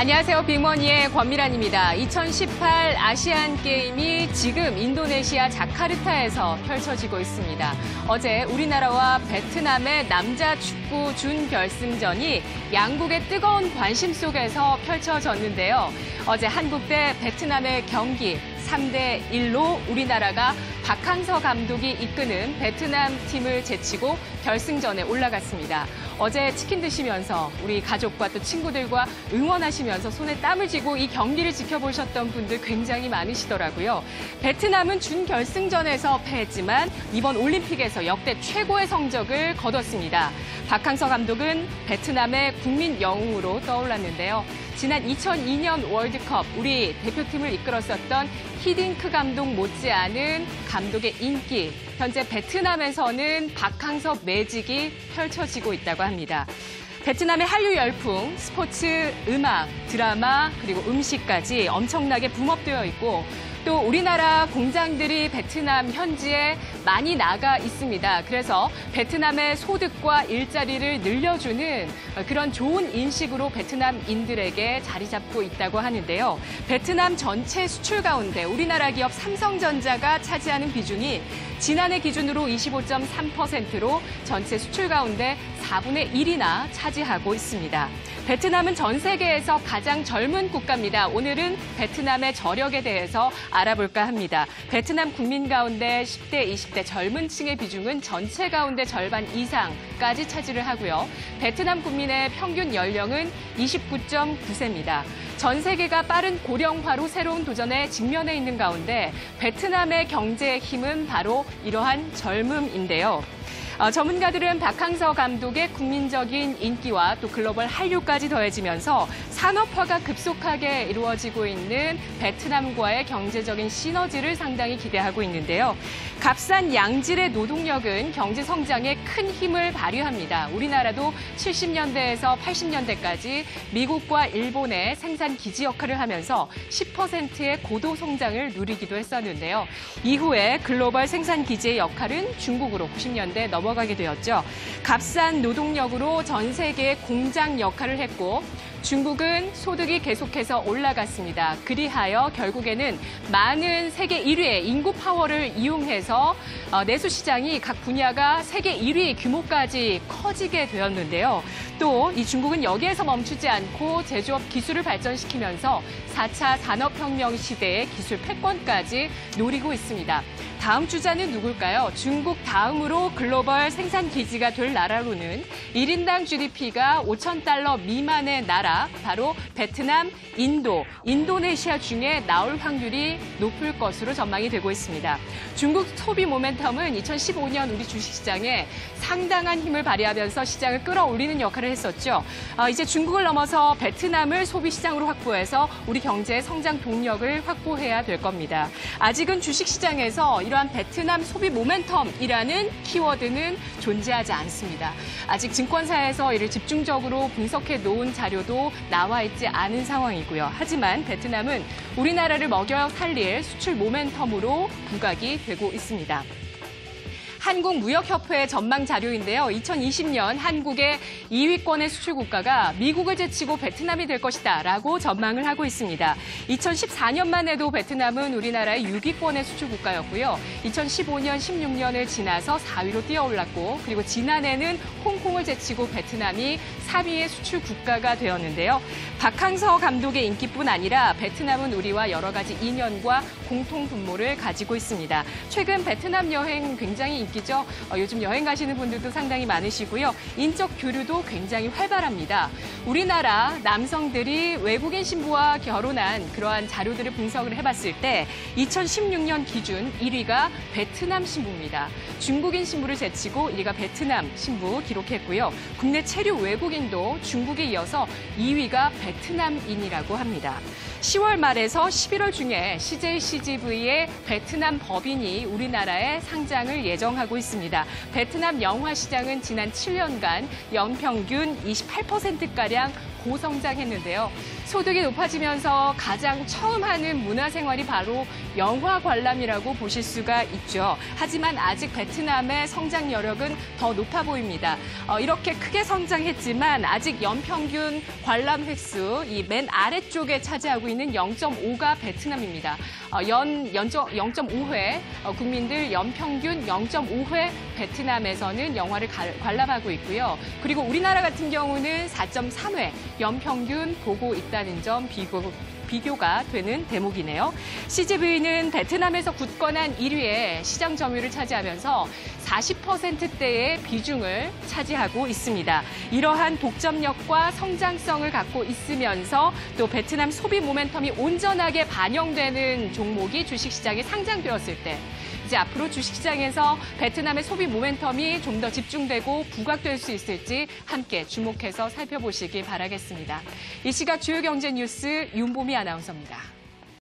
안녕하세요. 빅머니의 권미란입니다. 2018 아시안게임이 지금 인도네시아 자카르타에서 펼쳐지고 있습니다. 어제 우리나라와 베트남의 남자 축구 준결승전이 양국의 뜨거운 관심 속에서 펼쳐졌는데요. 어제 한국 대 베트남의 경기 3대1로 우리나라가 박항서 감독이 이끄는 베트남 팀을 제치고 결승전에 올라갔습니다. 어제 치킨 드시면서 우리 가족과 또 친구들과 응원하시면서 손에 땀을 쥐고 이 경기를 지켜보셨던 분들 굉장히 많으시더라고요. 베트남은 준결승전에서 패했지만 이번 올림픽에서 역대 최고의 성적을 거뒀습니다. 박항서 감독은 베트남의 국민 영웅으로 떠올랐는데요. 지난 2002년 월드컵 우리 대표팀을 이끌었었던 히딩크 감독 못지않은 감독의 인기, 현재 베트남에서는 박항서 매직이 펼쳐지고 있다고 합니다. 베트남의 한류 열풍, 스포츠, 음악, 드라마, 그리고 음식까지 엄청나게 붐업되어 있고 또 우리나라 공장들이 베트남 현지에 많이 나가 있습니다. 그래서 베트남의 소득과 일자리를 늘려주는 그런 좋은 인식으로 베트남인들에게 자리 잡고 있다고 하는데요. 베트남 전체 수출 가운데 우리나라 기업 삼성전자가 차지하는 비중이 지난해 기준으로 25.3%로 전체 수출 가운데 4분의 1이나 차지하고 있습니다. 베트남은 전 세계에서 가장 젊은 국가입니다. 오늘은 베트남의 저력에 대해서 알아볼까 합니다. 베트남 국민 가운데 10대, 20대 젊은 층의 비중은 전체 가운데 절반 이상까지 차지를 하고요. 베트남 국민의 평균 연령은 29.9세입니다. 전 세계가 빠른 고령화로 새로운 도전에 직면해 있는 가운데 베트남의 경제의 힘은 바로 이러한 젊음인데요. 전문가들은 박항서 감독의 국민적인 인기와 또 글로벌 한류까지 더해지면서 산업화가 급속하게 이루어지고 있는 베트남과의 경제적인 시너지를 상당히 기대하고 있는데요. 값싼 양질의 노동력은 경제 성장에 큰 힘을 발휘합니다. 우리나라도 70년대에서 80년대까지 미국과 일본의 생산 기지 역할을 하면서 10%의 고도 성장을 누리기도 했었는데요. 이후에 글로벌 생산 기지의 역할은 중국으로 90년대 넘어가게 되었죠. 값싼 노동력으로 전 세계의 공장 역할을 했고 중국은 소득이 계속해서 올라갔습니다. 그리하여 결국에는 많은 세계 1위의 인구 파워를 이용해서 내수 시장이 각 분야가 세계 1위 규모까지 커지게 되었는데요. 또 이 중국은 여기에서 멈추지 않고 제조업 기술을 발전시키면서 4차 산업혁명 시대의 기술 패권까지 노리고 있습니다. 다음 주자는 누굴까요? 중국 다음으로 글로벌 생산 기지가 될 나라로는 1인당 GDP가 5,000달러 미만의 나라, 바로 베트남, 인도, 인도네시아 중에 나올 확률이 높을 것으로 전망이 되고 있습니다. 중국 소비 모멘텀은 2015년 우리 주식시장에 상당한 힘을 발휘하면서 시장을 끌어올리는 역할을 했었죠. 이제 중국을 넘어서 베트남을 소비시장으로 확보해서 우리 경제의 성장 동력을 확보해야 될 겁니다. 아직은 주식시장에서 이러한 베트남 소비 모멘텀이라는 키워드는 존재하지 않습니다. 아직 증권사에서 이를 집중적으로 분석해 놓은 자료도 나와 있지 않은 상황이고요. 하지만 베트남은 우리나라를 먹여 살릴 수출 모멘텀으로 부각이 되고 있습니다. 한국무역협회 전망 자료인데요. 2020년 한국의 2위권의 수출 국가가 미국을 제치고 베트남이 될 것이다 라고 전망을 하고 있습니다. 2014년만 해도 베트남은 우리나라의 6위권의 수출 국가였고요. 2015년, 16년을 지나서 4위로 뛰어올랐고 그리고 지난해는 홍콩을 제치고 베트남이 3위의 수출 국가가 되었는데요. 박항서 감독의 인기뿐 아니라 베트남은 우리와 여러 가지 인연과 공통 분모를 가지고 있습니다. 최근 베트남 여행 굉장히 인기죠. 요즘 여행 가시는 분들도 상당히 많으시고요. 인적 교류도 굉장히 활발합니다. 우리나라 남성들이 외국인 신부와 결혼한 그러한 자료들을 분석을 해봤을 때 2016년 기준 1위가 베트남 신부입니다. 중국인 신부를 제치고 1위가 베트남 신부 기록했고요. 국내 체류 외국인도 중국에 이어서 2위가 베트남인이라고 합니다. 10월 말에서 11월 중에 CJ CGV의 베트남 법인이 우리나라에 상장을 예정하고 상승하고 있습니다. 베트남 영화 시장은 지난 7년간 연평균 28%가량 고성장했는데요. 소득이 높아지면서 가장 처음 하는 문화생활이 바로 영화 관람이라고 보실 수가 있죠. 하지만 아직 베트남의 성장 여력은 더 높아 보입니다. 이렇게 크게 성장했지만 아직 연평균 관람 횟수 이 맨 아래쪽에 차지하고 있는 0.5가 베트남입니다. 0.5회 국민들 연평균 0.5회 베트남에서는 영화를 관람하고 있고요. 그리고 우리나라 같은 경우는 4.3회 연평균 보고 있다는 점 비교가 되는 대목이네요. CGV는 베트남에서 굳건한 1위의 시장 점유율을 차지하면서 40%대의 비중을 차지하고 있습니다. 이러한 독점력과 성장성을 갖고 있으면서 또 베트남 소비 모멘텀이 온전하게 반영되는 종목이 주식시장에 상장되었을 때 이제 앞으로 주식시장에서 베트남의 소비 모멘텀이 좀 더 집중되고 부각될 수 있을지 함께 주목해서 살펴보시기 바라겠습니다. 이 시각 주요 경제 뉴스 윤보미 아나운서입니다.